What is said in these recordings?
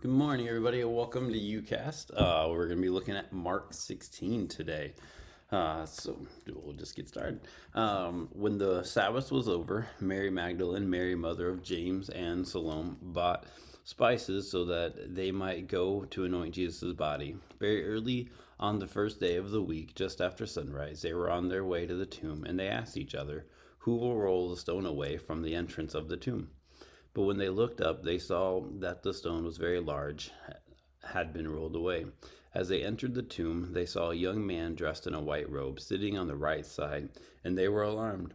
Good morning, everybody, and welcome to UCast. We're going to be looking at Mark 16 today. So we'll just get started. When the Sabbath was over, Mary Magdalene, Mary, mother of James, and Salome bought spices so that they might go to anoint Jesus' body. Very early on the first day of the week, just after sunrise, they were on their way to the tomb, and they asked each other, "Who will roll the stone away from the entrance of the tomb?" But when they looked up, they saw that the stone was very large, had been rolled away. As they entered the tomb, they saw a young man dressed in a white robe sitting on the right side, and they were alarmed.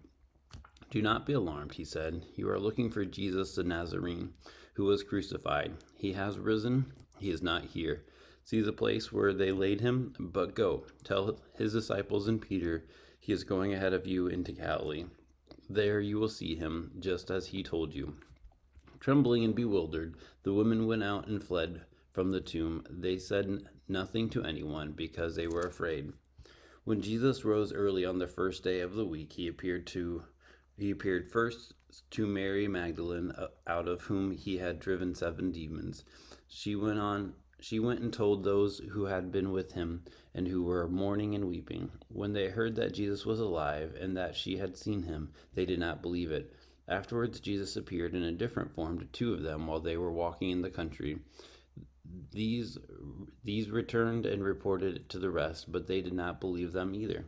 "Do not be alarmed," he said. "You are looking for Jesus the Nazarene, who was crucified. He has risen. He is not here. See the place where they laid him? But go, tell his disciples and Peter, he is going ahead of you into Galilee. There you will see him, just as he told you." Trembling and bewildered, the women went out and fled from the tomb. They said nothing to anyone because they were afraid. When Jesus rose early on the first day of the week, he appeared first to Mary Magdalene, out of whom he had driven 7 demons. She went and told those who had been with him and who were mourning and weeping. When they heard that Jesus was alive and that she had seen him, they did not believe it. Afterwards, Jesus appeared in a different form to 2 of them while they were walking in the country. These these returned and reported it to the rest, but they did not believe them either.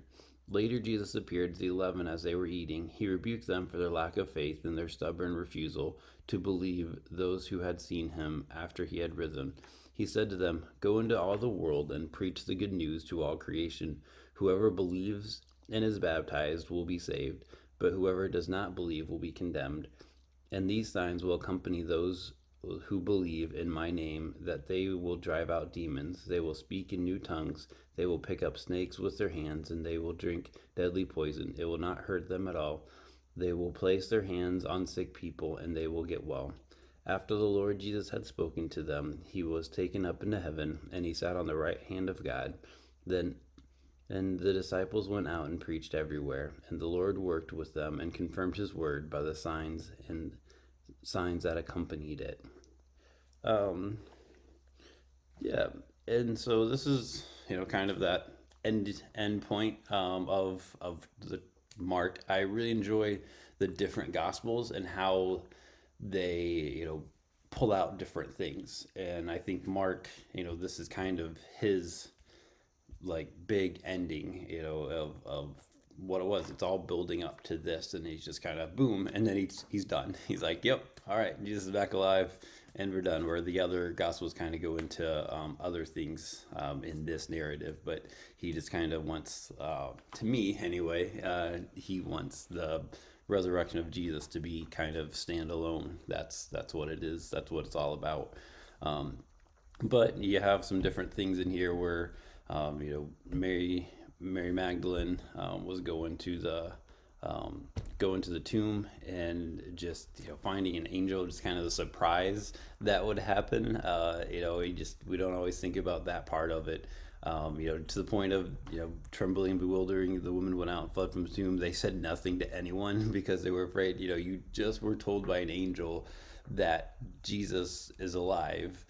Later, Jesus appeared to the 11 as they were eating. He rebuked them for their lack of faith and their stubborn refusal to believe those who had seen him after he had risen. He said to them, "Go into all the world and preach the good news to all creation. Whoever believes and is baptized will be saved, but whoever does not believe will be condemned. And these signs will accompany those who believe in my name, that they will drive out demons, they will speak in new tongues, they will pick up snakes with their hands, and they will drink deadly poison. It will not hurt them at all. They will place their hands on sick people, and they will get well." After the Lord Jesus had spoken to them, he was taken up into heaven, and he sat on the right hand of God. Then and the disciples went out and preached everywhere, and the Lord worked with them and confirmed his word by the signs that accompanied it. Um, yeah, and so this is kind of that end point of the Mark. I really enjoy the different gospels and how they pull out different things, and I think Mark, this is kind of his like big ending, of what it was. It's all building up to this, and he's just kind of boom, and then he's done. He's like, "Yep, all right, Jesus is back alive, and we're done." Where the other gospels kind of go into other things in this narrative, but he just kind of wants, to me anyway, he wants the resurrection of Jesus to be kind of standalone. That's what it is. That's what it's all about. Um, but you have some different things in here where Mary Magdalene was going to the tomb, and just finding an angel, just kind of the surprise that would happen. We don't always think about that part of it. To the point of trembling, bewildering, the woman went out and fled from the tomb. They said nothing to anyone because they were afraid. You just were told by an angel that Jesus is alive,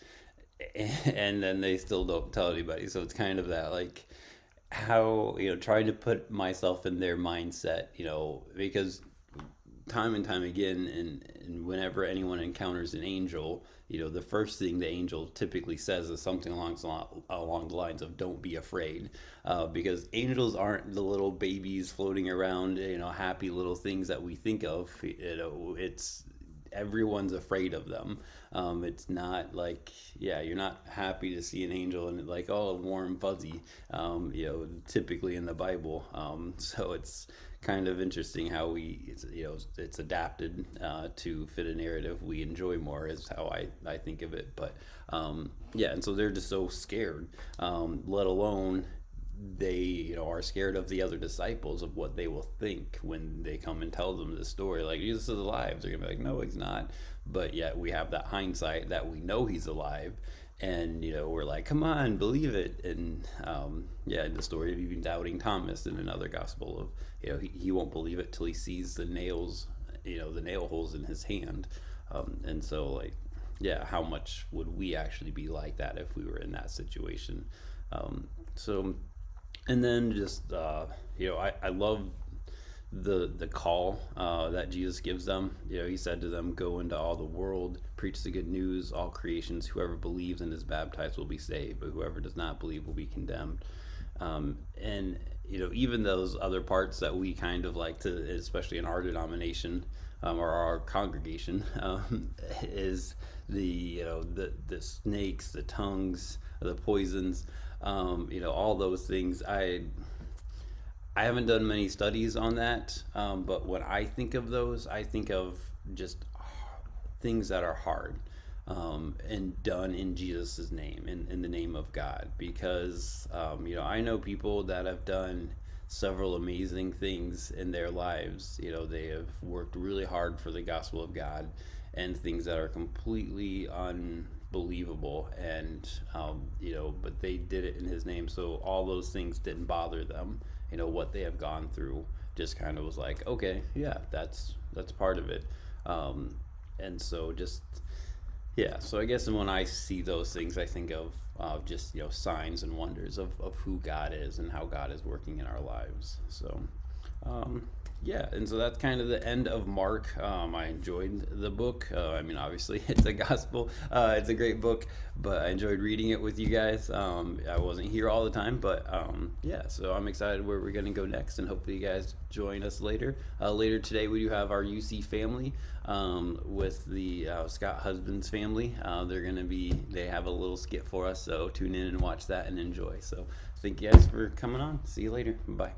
and then they still don't tell anybody. So it's kind of that, like, how trying to put myself in their mindset, because time and time again, and whenever anyone encounters an angel, the first thing the angel typically says is something along the lines of "Don't be afraid," because angels aren't the little babies floating around, happy little things that we think of. It's everyone's afraid of them. It's not like, yeah, you're not happy to see an angel and like, oh, warm, fuzzy, typically in the Bible. So it's kind of interesting how it's adapted to fit a narrative we enjoy more, is how I think of it. But yeah, and so they're just so scared, let alone they are scared of the other disciples, of what they will think when they come and tell them this story, like, Jesus is alive. They're gonna be like, "No, he's not." But yet we have that hindsight that we know he's alive, and we're like, "Come on, believe it." And yeah, in the story of even doubting Thomas in another gospel, of he won't believe it till he sees the nails, the nail holes in his hand. And so, like, yeah, how much would we actually be like that if we were in that situation? So, and then just I love the call that Jesus gives them. He said to them, "Go into all the world, preach the good news. All creations, whoever believes and is baptized will be saved, but whoever does not believe will be condemned." And even those other parts that we kind of like to, especially in our denomination or our congregation, is the snakes, the tongues, the poisons, all those things. I haven't done many studies on that, but when I think of those, I think of just things that are hard and done in Jesus' name, in the name of God. Because, I know people that have done several amazing things in their lives. They have worked really hard for the gospel of God and things that are completely unbelievable. And, but they did it in His name. So all those things didn't bother them. What they have gone through just kind of was like, okay, yeah, that's part of it. Um, and so just yeah, so I guess when I see those things, I think of just signs and wonders of who God is and how God is working in our lives. So um, yeah, and so that's kind of the end of Mark. I enjoyed the book. I mean, obviously, it's a gospel. It's a great book, but I enjoyed reading it with you guys. I wasn't here all the time, but yeah, so I'm excited where we're going to go next, and hopefully, you guys join us later. Later today, we do have our UC family with the Scott Husbands family. They have a little skit for us, so tune in and watch that and enjoy. So, thank you guys for coming on. See you later. Bye.